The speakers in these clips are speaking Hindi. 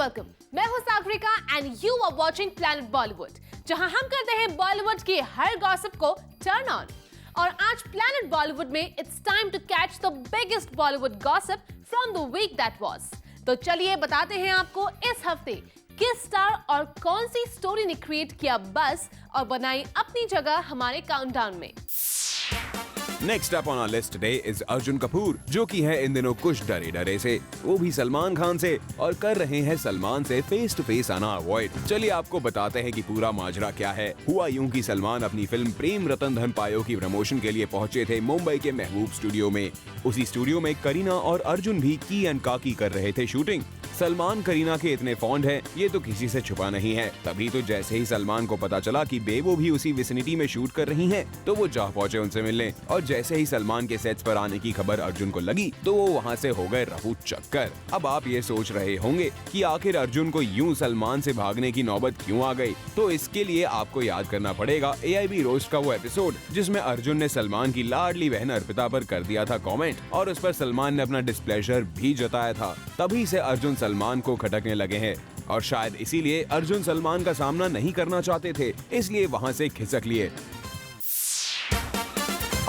वेलकम। मैं हूं Sagarika and you are watching Planet Bollywood, जहां हम करते हैं बॉलीवुड की हर गॉसिप को टर्न ऑन। और आज प्लैनेट बॉलीवुड में it's time to catch the biggest Bollywood gossip from the week that was. तो चलिए बताते हैं आपको इस हफ्ते किस स्टार और कौन सी स्टोरी ने क्रिएट किया बस और बनाई अपनी जगह हमारे काउंटडाउन में। Next up on our list today is Arjun Kapoor, जो कि है इन दिनों कुछ डरे से, वो भी सलमान खान से, और कर रहे हैं सलमान से फेस टू फेस आना अवॉइड। चलिए आपको बताते हैं कि पूरा माजरा क्या है। हुआ यूं कि सलमान अपनी फिल्म प्रेम रतन धन पायो की प्रमोशन के लिए पहुंचे थे मुंबई के महबूब स्टूडियो में। उसी स्टूडियो में करीना और अर्जुन भी की एंड काकी कर रहे थे शूटिंग। सलमान करीना के इतने फॉन्ड हैं, ये तो किसी से छुपा नहीं है। तभी तो जैसे ही सलमान को पता चला कि बेबो भी उसी विसिनिटी में शूट कर रही हैं, तो वो जा पहुंचे उनसे मिलने। और जैसे ही सलमान के सेट्स पर आने की खबर अर्जुन को लगी, तो वो वहां से हो गए रफू चक्कर। अब आप ये सोच रहे होंगे कि आखिर अर्जुन को यूं सलमान से भागने की नौबत क्यों आ गई, तो इसके लिए आपको याद करना पड़ेगा AIB रोस्ट का वो एपिसोड जिसमें अर्जुन ने सलमान की लाडली बहन अर्पिता पर कर दिया था कॉमेंट, और उस पर सलमान ने अपना डिस्प्लेजर भी जताया था। तभी से अर्जुन सलमान को खटकने लगे हैं, और शायद इसीलिए अर्जुन सलमान का सामना नहीं करना चाहते थे, इसलिए वहां से खिसक लिए।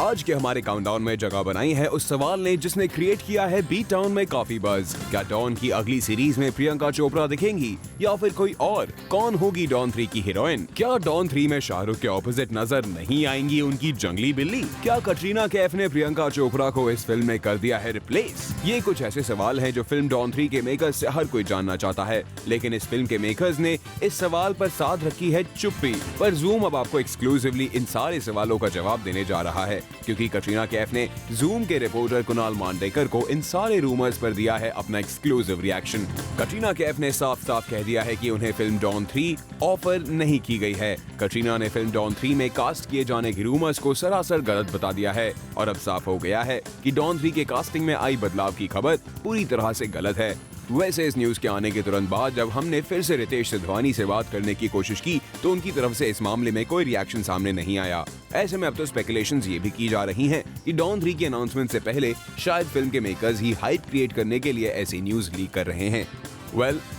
आज के हमारे काउंटडाउन में जगह बनाई है उस सवाल ने जिसने क्रिएट किया है बी टाउन में काफी बज़। क्या डॉन की अगली सीरीज में प्रियंका चोपड़ा दिखेंगी या फिर कोई और? कौन होगी डॉन 3 की हीरोइन? क्या डॉन 3 में शाहरुख के ऑपोजिट नजर नहीं आएंगी उनकी जंगली बिल्ली? क्या कटरीना कैफ ने प्रियंका चोपड़ा को इस फिल्म में कर दिया है रिप्लेस? ये कुछ ऐसे सवाल हैं जो फिल्म डॉन 3 के मेकर्स से हर कोई जानना चाहता है, लेकिन इस फिल्म के मेकर्स ने इस सवाल पर साध रखी है चुप्पी। पर जूम अब आपको एक्सक्लूसिवली इन सारे सवालों का जवाब देने जा रहा है, क्योंकि कटरीना कैफ ने जूम के रिपोर्टर कुणाल मांडेकर को इन सारे रूमर्स पर दिया है अपना एक्सक्लूसिव रिएक्शन। कटरीना कैफ ने साफ साफ कह दिया है कि उन्हें फिल्म डॉन 3 ऑफर नहीं की गई है। कटरीना ने फिल्म डॉन 3 में कास्ट किए जाने की रूमर्स को सरासर गलत बता दिया है, और अब साफ हो गया है कि डॉन 3 के कास्टिंग में आई बदलाव की खबर पूरी तरह से गलत है। वैसे इस न्यूज के आने के तुरंत बाद जब हमने फिर से रितेश सिद्धवानी से बात करने की कोशिश की, तो उनकी तरफ से इस मामले में कोई रिएक्शन सामने नहीं आया। ऐसे में अब तो स्पेकुलेशंस ये भी की जा रही हैं कि डॉन 3 की अनाउंसमेंट से पहले शायद फिल्म के मेकर्स ही हाइप क्रिएट करने के लिए ऐसी न्यूज लीक कर रहे हैं।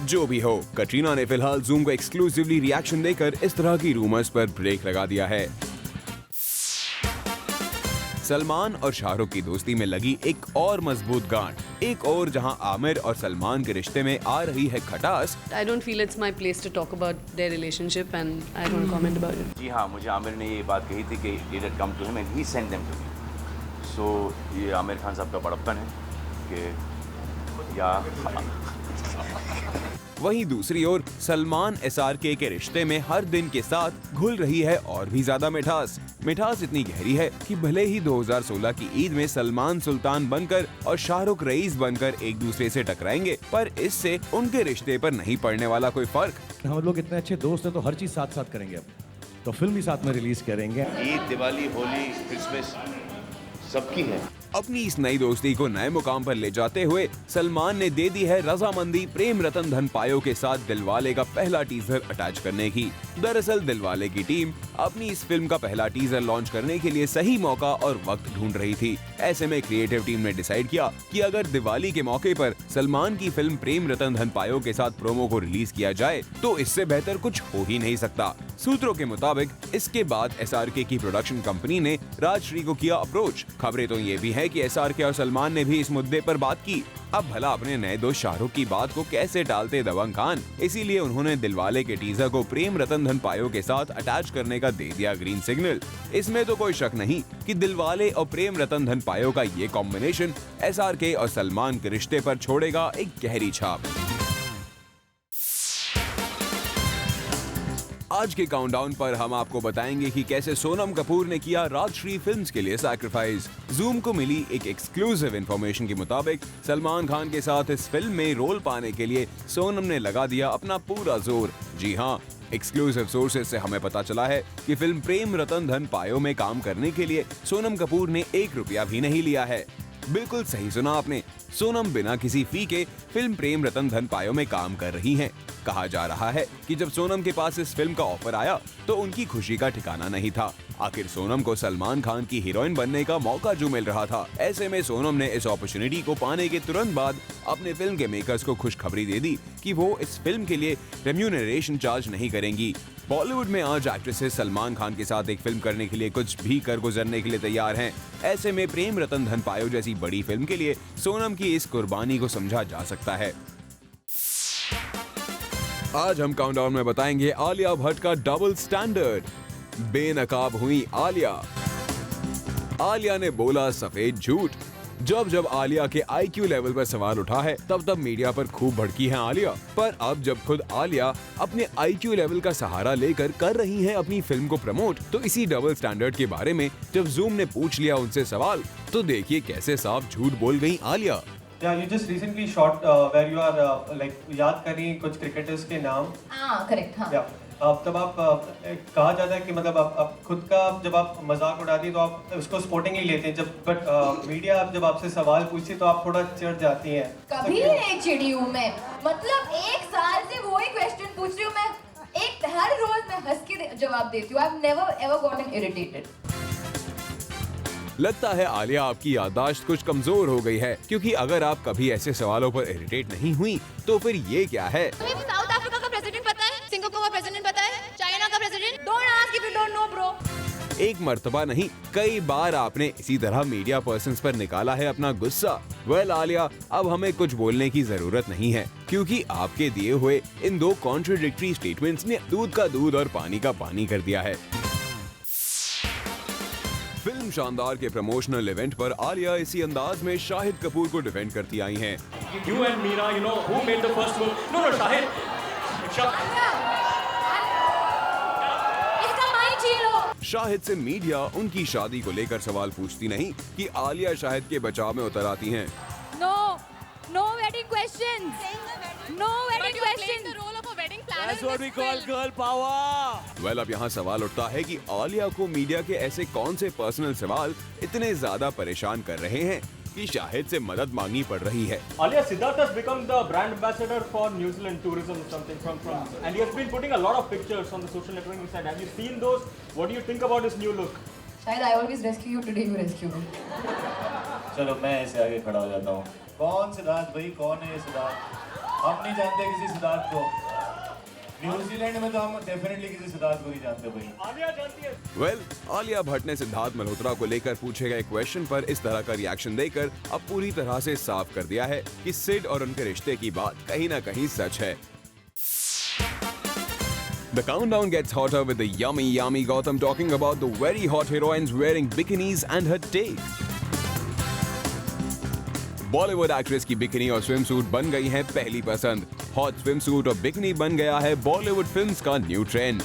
जो भी हो, कटरीना ने फिलहाल जूम को एक्सक्लूसिवली रिएक्शन देकर इस तरह की रूमर्स पर ब्रेक लगा दिया है। सलमान और शाहरुख की दोस्ती में लगी एक और मजबूत गांठ। एक और जहां आमिर और सलमान के रिश्ते में आ रही है खटास। I don't feel it's my place to talk about their relationship and I don't comment about it. जी हाँ, मुझे आमिर ने ये बात कही थी कि it had come to him and he sent them to me. So ये आमिर खान साहब का बड़प्पन है कि या वहीं दूसरी ओर सलमान SRK के रिश्ते में हर दिन के साथ घुल रही है और भी ज्यादा मिठास। मिठास इतनी गहरी है कि भले ही 2016 की ईद में सलमान सुल्तान बनकर और शाहरुख रईस बनकर एक दूसरे से टकराएंगे, पर इससे उनके रिश्ते पर नहीं पड़ने वाला कोई फर्क। हम लोग इतने अच्छे दोस्त हैं तो हर चीज साथ साथ करेंगे। अब तो फिल्म भी साथ में रिलीज करेंगे। ईद, दिवाली, होली, क्रिसमस सबकी है। अपनी इस नई दोस्ती को नए मुकाम पर ले जाते हुए सलमान ने दे दी है रजामंदी प्रेम रतन धन पायो के साथ दिलवाले का पहला टीजर अटैच करने की। दरअसल दिलवाले की टीम अपनी इस फिल्म का पहला टीजर लॉन्च करने के लिए सही मौका और वक्त ढूंढ रही थी। ऐसे में क्रिएटिव टीम ने डिसाइड किया कि अगर दिवाली के मौके पर सलमान की फिल्म प्रेम रतन धन पायो के साथ प्रोमो को रिलीज किया जाए, तो इससे बेहतर कुछ हो ही नहीं सकता। सूत्रों के मुताबिक इसके बाद SRK की प्रोडक्शन कंपनी ने राजश्री को किया अप्रोच। खबरें तो ये भी है कि SRK और सलमान ने भी इस मुद्दे पर बात की। अब भला अपने नए दोस्त शाहरुख की बात को कैसे टालते दबंग खान, इसीलिए उन्होंने दिलवाले के टीजर को प्रेम रतन धन पायो के साथ अटैच करने का दे दिया ग्रीन सिग्नल। इसमें तो कोई शक नहीं कि दिलवाले और प्रेम रतन धन पायो का ये कॉम्बिनेशन SRK और सलमान के रिश्ते पर छोड़ेगा एक गहरी छाप। आज के काउंटडाउन पर हम आपको बताएंगे कि कैसे सोनम कपूर ने किया राजश्री फिल्म्स के लिए सैक्रिफाइस। जूम को मिली एक एक्सक्लूसिव इंफॉर्मेशन के मुताबिक सलमान खान के साथ इस फिल्म में रोल पाने के लिए सोनम ने लगा दिया अपना पूरा जोर। जी हाँ, एक्सक्लूसिव सोर्सेज से हमें पता चला है कि फिल्म प्रेम रतन धन पायो में काम करने के लिए सोनम कपूर ने 1 रुपया भी नहीं लिया है। बिल्कुल सही सुना आपने। सोनम बिना किसी फी के फिल्म प्रेम रतन धन पायो में काम कर रही हैं। कहा जा रहा है कि जब सोनम के पास इस फिल्म का ऑफर आया तो उनकी खुशी का ठिकाना नहीं था। आखिर सोनम को सलमान खान की हीरोइन बनने का मौका जो मिल रहा था, ऐसे में सोनम ने इस अपॉर्चुनिटी को पाने के तुरंत बाद अपने फिल्म के मेकर्स को खुशखबरी दे दी कि वो इस फिल्म के लिए रेम्यूनरेशन चार्ज नहीं करेंगी। बॉलीवुड में आज एक्ट्रेसेस सलमान खान के साथ एक फिल्म करने के लिए कुछ भी कर गुजरने के लिए तैयार हैं। ऐसे में प्रेम रतन धन पायो जैसी बड़ी फिल्म के लिए सोनम की इस कुर्बानी को समझा जा सकता है। आज हम काउंटडाउन में बताएंगे आलिया भट्ट का डबल स्टैंडर्ड। बेनकाब हुई आलिया ने बोला सफेद झूठ। जब आलिया के IQ लेवल पर सवाल उठा है तब मीडिया पर खूब भड़की है आलिया। पर अब जब खुद आलिया अपने IQ लेवल का सहारा लेकर कर रही हैं अपनी फिल्म को प्रमोट, तो इसी डबल स्टैंडर्ड के बारे में जब जूम ने पूछ लिया उनसे सवाल, तो देखिए कैसे साफ झूठ बोल गई Alia. Yeah, you just recently shot where you are like याद कर रही हैं कुछ क्रिकेटर्स के नाम। हाँ करेक्ट हाँ। Yeah. तब आप कहा जाता है कि मतलब आप खुद का जब आप मजाक उड़ाती हैं तो आप उसको स्पोर्टिंग ही लेते हैं, जब बट मीडिया जब आपसे सवाल पूछती है तो आप थोड़ा चिढ़ जाती हैं। कभी नहीं चिड़ी हूँ मैं, मतलब 1 साल से वही क्वेश्चन पूछ रही हूँ मैं, हर रोज मैं हंस के जवाब देती हूँ। I have never ever gotten irritated. लगता है आलिया आपकी याददाश्त कुछ कमजोर हो गई है, क्योंकि अगर आप कभी ऐसे सवालों पर इरिटेट नहीं हुई तो फिर ये क्या है। तुम्हें साउथ अफ्रीका का प्रेसिडेंट पता है, सिंगापुर का प्रेसिडेंट पता है, चाइना का president? Don't ask if you don't know bro. एक मर्तबा नहीं, कई बार आपने इसी तरह मीडिया पर्सन्स पर निकाला है अपना गुस्सा। वेल आलिया, अब हमें कुछ बोलने की जरूरत नहीं है, क्योंकि आपके दिए हुए इन 2 कॉन्ट्रडिक्टरी स्टेटमेंट्स ने दूध का दूध और पानी का पानी कर दिया है। फिल्म शानदार के प्रमोशनल इवेंट पर आलिया इसी अंदाज में शाहिद कपूर को डिफेंड करती आई हैं। You and Meera, you know, who made the first move? No, Shahid. इसका माइक छीन लो। शाहिद से मीडिया उनकी शादी को लेकर सवाल पूछती नहीं कि आलिया शाहिद के बचाव में उतर आती हैं। No wedding questions. No wedding questions. The role of a wedding planner. That's what we call girl power. Well अब यहाँ सवाल उठता है कि आलिया को मीडिया के ऐसे कौन से पर्सनल सवाल इतने ज्यादा परेशान कर रहे हैं कि शाहिद से मदद मांगनी पड़ रही है। Alia, Siddharth has become the brand ambassador for New Zealand tourism or something from and he has been putting a lot of pictures on the social networking side. Have you seen those? What do you think about his new look? शायद I always rescue you, today you rescue me. चलो मैं ऐसे आगे खड़ा हो जाता हूँ। कौन सिद्धार्थ भाई, कौन है ये सिद्धार्थ? हम नहीं जानते किसी सिद्धार्थ को। न्यूजीलैंड में तो हम डेफिनेटली किसी सिद्धार्थ को नहीं जानते भाई। आलिया जानती है। वेल आलिया भट्ट ने सिद्धार्थ मल्होत्रा को लेकर पूछे गए क्वेश्चन पर इस तरह का रिएक्शन देकर अब पूरी तरह से साफ कर दिया है कि सिड और उनके रिश्ते की बात कहीं ना कहीं सच है। The countdown gets hotter with the yummy Gautam talking about the very hot heroines wearing bikinis and her take. Bollywood actress की बिकिनी और स्विमसूट बन गई हैं पहली पसंद। हॉट स्विमसूट और बिकिनी बन गया है बॉलीवुड फिल्म्स का न्यू ट्रेंड।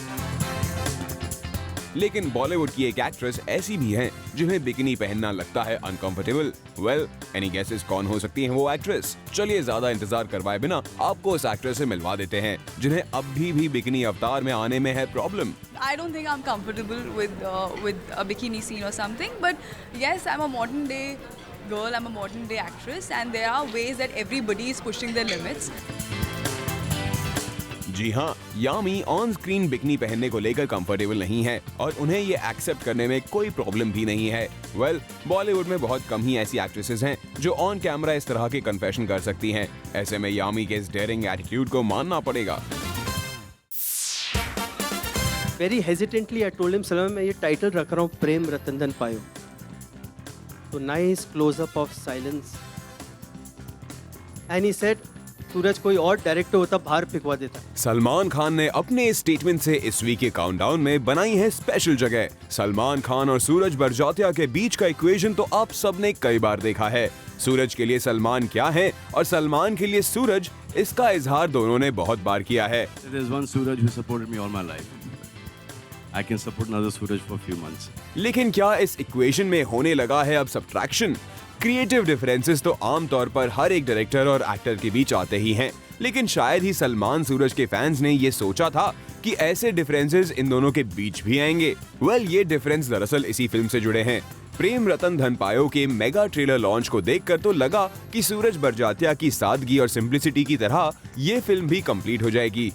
लेकिन बॉलीवुड की एक एक्ट्रेस ऐसी भी हैं जिन्हें बिकिनी पहनना लगता है अनकंफर्टेबल। वेल एनी गेसेस कौन हो सकती हैं वो एक्ट्रेस? चलिए ज्यादा इंतजार करवाए बिना आपको उस एक्ट्रेस से मिलवा देते हैं जिन्हें अब भी बिकिनी अवतार में आने में है problem. I don't think I'm comfortable with a bikini scene or something, but yes, I'm a modern day girl, I'm a modern day actress, and there are ways that everybody is pushing their limits. जी हाँ, यामी ऑन स्क्रीन बिकनी पहनने को लेकर कंफर्टेबल नहीं है और उन्हें ये एक्सेप्ट करने में कोई प्रॉब्लम भी नहीं है। वेल बॉलीवुड में बहुत कम ही ऐसी एक्ट्रेसेस हैं जो ऑन कैमरा इस तरह के कन्फेशन कर सकती हैं। ऐसे में यामी के इस डेयरिंग एटीट्यूड को मानना पड़ेगा। Very hesitantly I told him, Salman मैं ये टाइटल रख रहा हूँ प्रेम रतन धन पायो। तो nice closeup of silence and he said Sooraj कोई और डायरेक्टर होता बाहर फिकवा देता। सलमान खान ने अपने इस स्टेटमेंट से इस वीक के काउंटडाउन में बनाई है स्पेशल जगह। सलमान खान और सूरज बड़जात्या के बीच का इक्वेशन तो आप सबने कई बार देखा है। सूरज के लिए सलमान क्या है और सलमान के लिए सूरज, इसका इजहार दोनों ने बहुत बार किया है। I can support another Suraj for a few months. लेकिन क्या इस इक्वेशन में होने लगा है अब सब्ट्रैक्शन? क्रिएटिव डिफरेंसेस तो आमतौर पर हर एक डायरेक्टर और एक्टर के बीच आते ही हैं, लेकिन शायद ही सलमान सूरज के फैंस ने ये सोचा था कि ऐसे डिफरेंसेस इन दोनों के बीच भी आएंगे। वेल ये डिफरेंस दरअसल इसी फिल्म से जुड़े हैं। प्रेम रतन धन पायो के मेगा ट्रेलर लॉन्च को देखकर तो लगा कि सूरज बड़जात्या की सादगी और सिंप्लिसिटी की तरह ये फिल्म भी कंप्लीट हो जाएगी,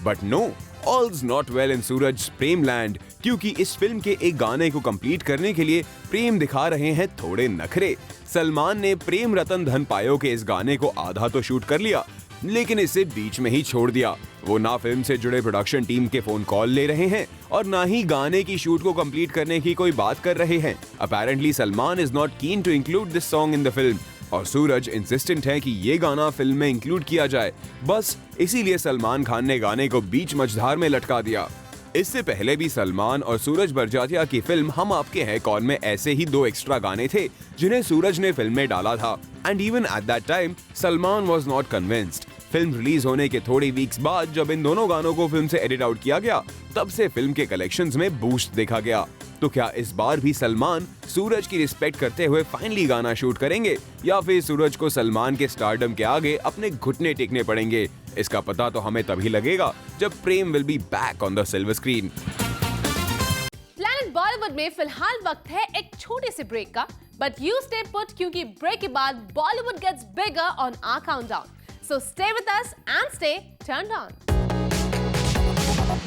but no, all's not well in Sooraj Prem land, क्योंकि इस फिल्म के एक गाने को कंप्लीट करने के लिए प्रेम दिखा रहे हैं थोड़े नखरे। सलमान ने प्रेम रतन धन पायो के इस गाने को आधा तो शूट कर लिया, लेकिन इसे बीच में ही छोड़ दिया। वो ना फिल्म से जुड़े प्रोडक्शन टीम के फोन कॉल ले रहे हैं और ना ही गाने की शूट को कंप्लीट करने की कोई बात कर रहे हैं। Apparently Salman is not keen to include this song in the film और सूरज इंसिस्टेंट है कि ये गाना फिल्म में इंक्लूड किया जाए। बस इसीलिए सलमान खान ने गाने को बीच मझधार में लटका दिया। इससे पहले भी सलमान और सूरज बड़जात्या की फिल्म हम आपके हैं कौन में ऐसे ही 2 एक्स्ट्रा गाने थे जिन्हें सूरज ने फिल्म में डाला था, and even at that time Salman was not convinced. Film release होने के थोड़ी वीक्स बाद जब इन दोनों गानों को फिल्म से एडिट आउट किया गया, तब से फिल्म के कलेक्शंस में बूस्ट देखा गया। तो क्या इस बार भी सलमान सूरज की रिस्पेक्ट करते हुए फाइनली गाना शूट करेंगे या फिर सूरज को सलमान के स्टारडम के आगे अपने घुटने टेकने पड़ेंगे? इसका पता तो हमें तभी लगेगा जब Prem will be back on the silver screen. Planet Bollywood में फिलहाल वक्त है एक छोटे से ब्रेक का, बट यू स्टे पुट क्योंकि ब्रेक के बाद Bollywood gets bigger on our countdown. So stay with us and stay turned on.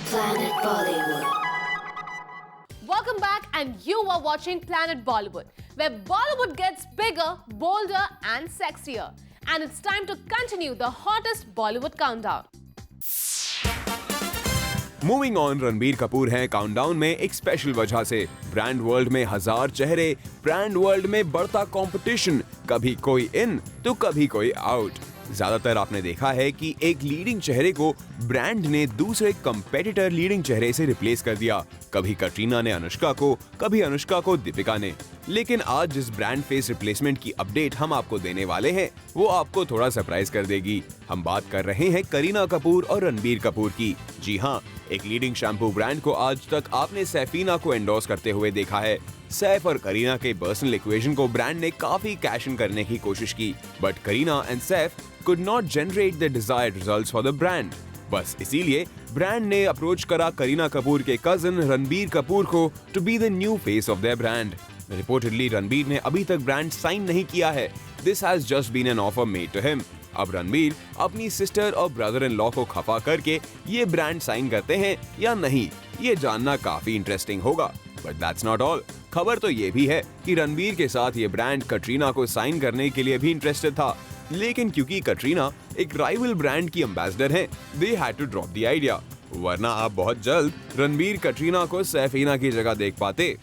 Planet Bollywood. Welcome back and you are watching Planet Bollywood, where Bollywood gets bigger, bolder and sexier. And it's time to continue the hottest Bollywood countdown. Moving on, Ranbir Kapoor हैं काउंटडाउन में एक स्पेशल वजह से। ब्रांड वर्ल्ड में 1000 चेहरे, ब्रांड वर्ल्ड में बढ़ता कंपटीशन, कभी कोई इन तो कभी कोई आउट। ज्यादातर आपने देखा है कि एक लीडिंग चेहरे को ब्रांड ने दूसरे कंपेटिटर लीडिंग चेहरे से रिप्लेस कर दिया। कभी कटरीना ने अनुष्का को, कभी अनुष्का को दीपिका ने। लेकिन आज जिस ब्रांड फेस रिप्लेसमेंट की अपडेट हम आपको देने वाले हैं, वो आपको थोड़ा सरप्राइज कर देगी। हम बात कर रहे हैं करीना कपूर और रणबीर कपूर की। जी हाँ, एक लीडिंग शैम्पू ब्रांड को आज तक आपने सैफीना को एंडोर्स करते हुए देखा है। सैफ और करीना के पर्सनल इक्वेशन को ब्रांड ने काफी कैश इन करने की कोशिश की, but Kareena and Saif could not generate the desired results for the brand. बस इसीलिए ब्रांड ने अप्रोच करा करीना कपूर के कजिन रणबीर कपूर को to be the new face of their brand. Reportedly Ranbir ने अभी तक ब्रांड साइन नहीं किया है. This has just been an offer made to him. अब रणबीर अपनी सिस्टर और ब्रदर इन लॉ को खफा करके ये ब्रांड साइन करते हैं या नहीं, ये जानना काफी इंटरेस्टिंग होगा। But that's not all. खबर तो ये भी है कि रणबीर के साथ ये ब्रांड कटरीना को साइन करने के लिए भी इंटरेस्टेड था, लेकिन क्योंकि कटरीना एक राइवल ब्रांड की एम्बेसडर हैं, they had to drop the idea. वरना आप बहुत जल्द रणबीर कटरीना को सैफीना की जगह देख पाते।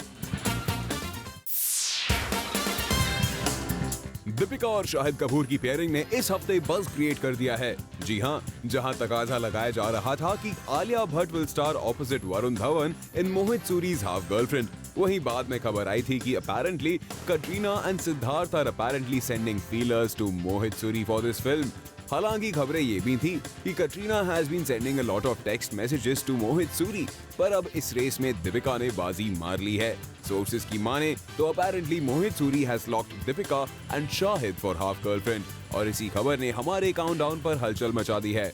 दीपिका और शाहिद कपूर की पेयरिंग ने इस हफ्ते बज़ क्रिएट कर दिया है। जी हाँ, जहां तकाजा लगाया जा रहा था कि Alia Bhatt will star opposite Varun Dhawan in Mohit Suri's half girlfriend, वहीं बाद में खबर आई थी कि apparently Katrina and Siddharth are apparently sending feelers to Mohit Suri for this film. हालांकि खबरें ये भी थी कि Katrina has been sending a lot of text messages to Mohit Suri, पर अब इस रेस में दीपिका ने बाजी मार ली है। सोर्सेज की माने तो apparently Mohit Suri has locked Deepika and Shahid for half girlfriend, और इसी खबर ने हमारे काउंटडाउन पर हलचल मचा दी है।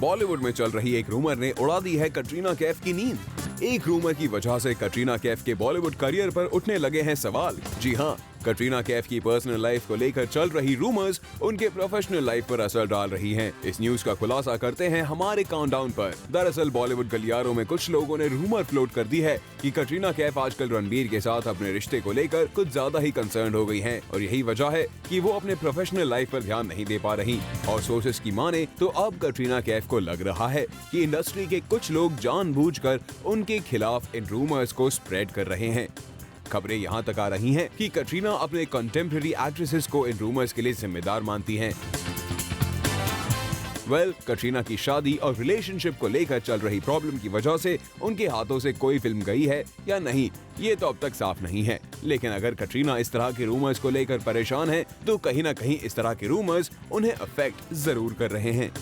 बॉलीवुड में चल रही एक रूमर ने उड़ा दी है कटरीना कैफ की नींद। एक रूमर की वजह से कटरीना कैफ के बॉलीवुड करियर पर उठने लगे हैं सवाल। जी हाँ, कटरीना कैफ की पर्सनल लाइफ को लेकर चल रही रूमर्स उनके प्रोफेशनल लाइफ पर असर डाल रही हैं। इस न्यूज का खुलासा करते हैं हमारे काउंटडाउन पर। दरअसल बॉलीवुड गलियारों में कुछ लोगों ने रूमर फ्लोट कर दी है कि कटरीना कैफ आजकल रणबीर के साथ अपने रिश्ते को लेकर कुछ ज्यादा ही कंसर्न हो गई हैं, और यही वजह है कि वो अपने प्रोफेशनल लाइफ पर ध्यान नहीं दे पा रही। और सोर्सेस की माने तो अब कटरीना कैफ को लग रहा है कि इंडस्ट्री के कुछ लोग जानबूझकर उनके खिलाफ इन रूमर्स को स्प्रेड कर रहे हैं। खबरें यहाँ तक आ रही हैं कि कटरीना अपने कंटेम्पररी एक्ट्रेसेस को इन रूमर्स के लिए जिम्मेदार मानती हैं। कटरीना की शादी और रिलेशनशिप को लेकर चल रही प्रॉब्लम की वजह से उनके हाथों से कोई फिल्म गई है या नहीं, ये तो अब तक साफ नहीं है। लेकिन अगर कटरीना इस तरह के रूमर्स को लेकर परेशान है, तो कहीं ना कहीं इस तरह के रूमर्स उन्हें अफेक्ट जरूर कर रहे हैं।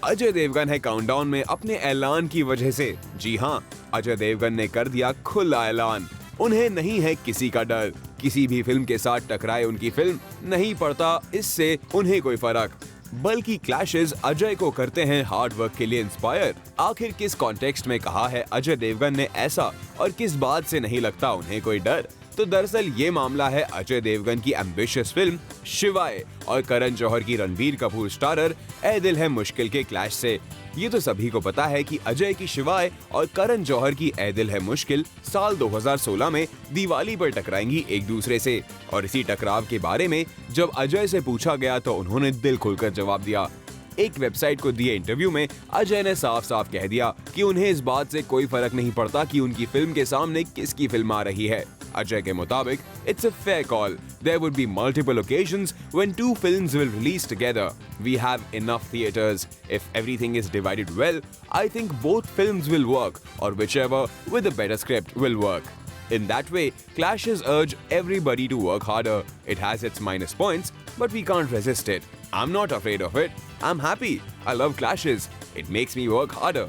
अजय देवगन है काउंटडाउन में अपने ऐलान की वजह से। जी हाँ, अजय देवगन ने कर दिया खुला ऐलान। उन्हें नहीं है किसी का डर, किसी भी फिल्म के साथ टकराए उनकी फिल्म, नहीं पड़ता इससे उन्हें कोई फर्क। बल्कि क्लैशेस अजय को करते हैं हार्ड वर्क के लिए इंस्पायर। आखिर किस कॉन्टेक्स्ट में कहा है अजय देवगन ने ऐसा और किस बात से नहीं लगता उन्हें कोई डर? तो दरअसल ये मामला है अजय देवगन की एम्बिशियस फिल्म शिवाय और करण जौहर की रणबीर कपूर स्टारर ऐ दिल है मुश्किल के क्लैश से। ये तो सभी को पता है कि अजय की शिवाय और करण जौहर की ऐ दिल है मुश्किल साल 2016 में दिवाली पर टकराएंगी एक दूसरे से। और इसी टकराव के बारे में जब अजय से पूछा गया तो उन्होंने दिल खोलकर जवाब दिया। एक वेबसाइट को दिए इंटरव्यू में अजय ने साफ साफ कह दिया कि उन्हें इस बात से कोई फर्क नहीं पड़ता कि उनकी फिल्म के सामने किसकी फिल्म आ रही है। अजय के मुताबिक it's a fair call. There would be multiple occasions when two films will release together. We have enough theaters. If everything is divided well, I think both films will work, or whichever with a better script will work. In that way, clashes urge everybody to work harder. It has its minus points, but we can't resist it. I'm not afraid of it. I'm happy. I love clashes. It makes me work harder.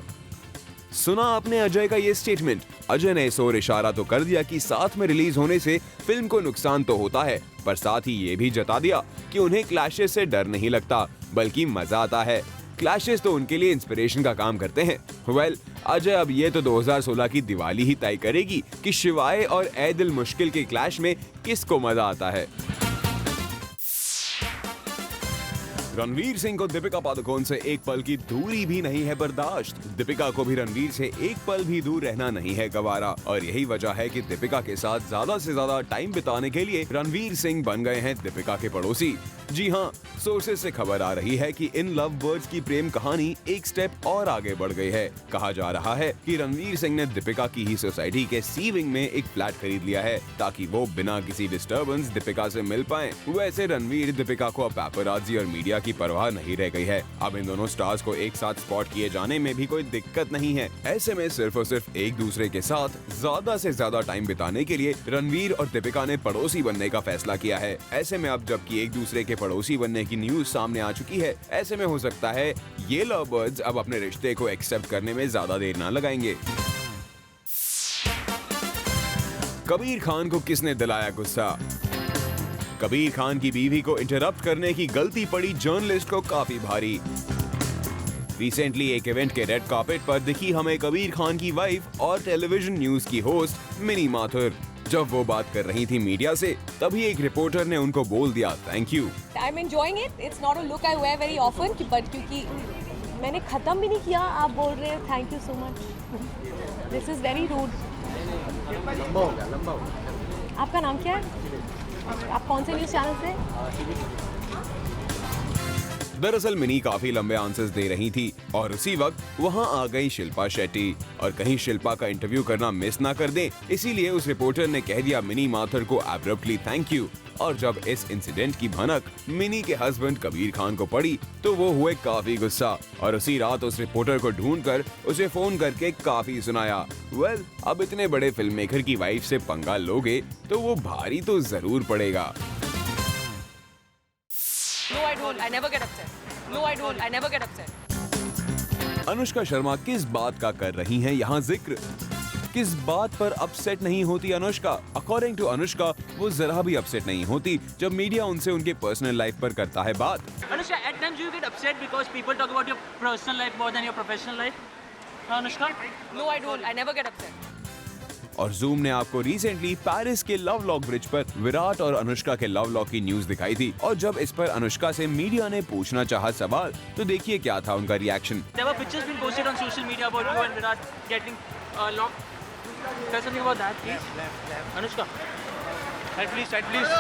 सुना आपने अजय का ये स्टेटमेंट? अजय ने इस ओर इशारा तो कर दिया कि साथ में रिलीज होने से फिल्म को नुकसान तो होता है, पर साथ ही ये भी जता दिया कि उन्हें क्लैशेस से डर नहीं लगता बल्कि मजा आता है। क्लैशेस तो उनके लिए इंस्पिरेशन का काम करते हैं। वेल, अजय अब ये तो 2016 की दिवाली ही तय करेगी कि शिवाय और ऐ दिल मुश्किल के क्लैश में किसको मजा आता है। रणवीर सिंह को दीपिका पादुकोण से एक पल की दूरी भी नहीं है बर्दाश्त। दीपिका को भी रणवीर से एक पल भी दूर रहना नहीं है गवारा और यही वजह है कि दीपिका के साथ ज्यादा से ज्यादा टाइम बिताने के लिए रणवीर सिंह बन गए हैं दीपिका के पड़ोसी। जी हाँ, सोर्सेज से खबर आ रही है कि इन लव बर्ड्स की प्रेम कहानी एक स्टेप और आगे बढ़ गई है। कहा जा रहा है कि रणवीर सिंह ने दीपिका की ही सोसाइटी के सी विंग में एक फ्लैट खरीद लिया है ताकि वो बिना किसी डिस्टर्बेंस दीपिका से मिल पाएं। वैसे रणवीर दीपिका को अब पैपराज़ी और मीडिया की परवाह नहीं रह गई है। अब इन दोनों स्टार्स को एक साथ स्पॉट किए जाने में भी कोई दिक्कत नहीं है। ऐसे में सिर्फ और सिर्फ एक दूसरे के साथ ज्यादा से ज्यादा टाइम बिताने के लिए रणवीर और दीपिका ने पड़ोसी बनने का फैसला किया है। ऐसे में अब जबकि एक दूसरे के पड़ोसी बनने की न्यूज सामने आ चुकी है, ऐसे में हो सकता है ये लव बर्ड्स अब अपने रिश्ते को एक्सेप्ट करने में ज्यादा देर ना लगाएंगे। कबीर खान को किसने दिलाया गुस्सा? कबीर खान की बीवी को इंटरप्ट करने की गलती पड़ी जर्नलिस्ट को काफी भारी। रिसेंटली एक इवेंट के रेड कार्पेट पर दिखी हमें कबीर खान की वाइफ और टेलीविजन न्यूज की होस्ट मिनी माथुर। जब वो बात कर रही थी मीडिया से, तभी एक रिपोर्टर ने उनको बोल दिया thank you. I am enjoying it. It's not a look I wear very often, but क्योंकि मैंने खत्म भी नहीं किया, आप बोल रहे हैं thank you so much. This is very rude. लंबा हो गया। आपका नाम क्या है? आप कौन से न्यूज चैनल से? दरअसल मिनी काफी लंबे आंसर्स दे रही थी और उसी वक्त वहां आ गई शिल्पा शेट्टी और कहीं शिल्पा का इंटरव्यू करना मिस ना कर दें, इसीलिए उस रिपोर्टर ने कह दिया मिनी माथुर को एब्रप्टली थैंक यू। और जब इस इंसिडेंट की भनक मिनी के हस्बैंड कबीर खान को पड़ी तो वो हुए काफी गुस्सा और उसी रात उस रिपोर्टर को ढूंढकर उसे फोन करके काफी सुनाया। वेल, अब इतने बड़े फिल्म मेकर की वाइफ से पंगा लोगे तो वो भारी तो जरूर पड़ेगा। No, I don't. I never get upset. No, I don't. I never get upset. Anushka Sharma किस बात का कर रही हैं यहाँ जिक्र? किस बात पर अपसेट नहीं होती अनुष्का? अकॉर्डिंग टू अनुष्का, वो जरा भी अपसेट नहीं होती जब मीडिया उनसे उनके पर्सनल लाइफ पर करता है बात। Anushka, at times you get upset because people talk about your personal life more than your professional life. Anushka? No, I don't. I never get upset. और जूम ने आपको रिसेंटली पेरिस के लव लॉक ब्रिज पर विराट और अनुष्का के लव लॉक की न्यूज दिखाई थी और जब इस पर अनुष्का से मीडिया ने पूछना चाहा सवाल तो देखिए क्या था उनका reaction. There were pictures being posted on social media about you and Virat getting locked. Tell something about that, please. Anushka. Side please.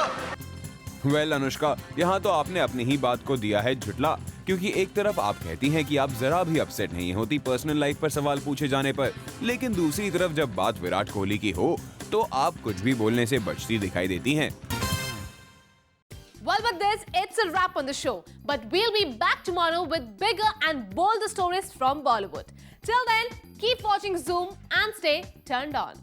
Well Anushka, यहाँ तो आपने अपनी ही बात को दिया है झुटला, क्योंकि एक तरफ आप कहती हैं कि आप जरा भी अपसेट नहीं होती पर्सनल लाइफ पर सवाल पूछे जाने पर, लेकिन दूसरी तरफ जब बात विराट कोहली की हो तो आप कुछ भी बोलने से बचती दिखाई देती हैं। Well, with this, it's a wrap on the show. But we'll be back tomorrow with bigger and bolder stories from Bollywood. Till then, keep watching Zoom and stay turned on.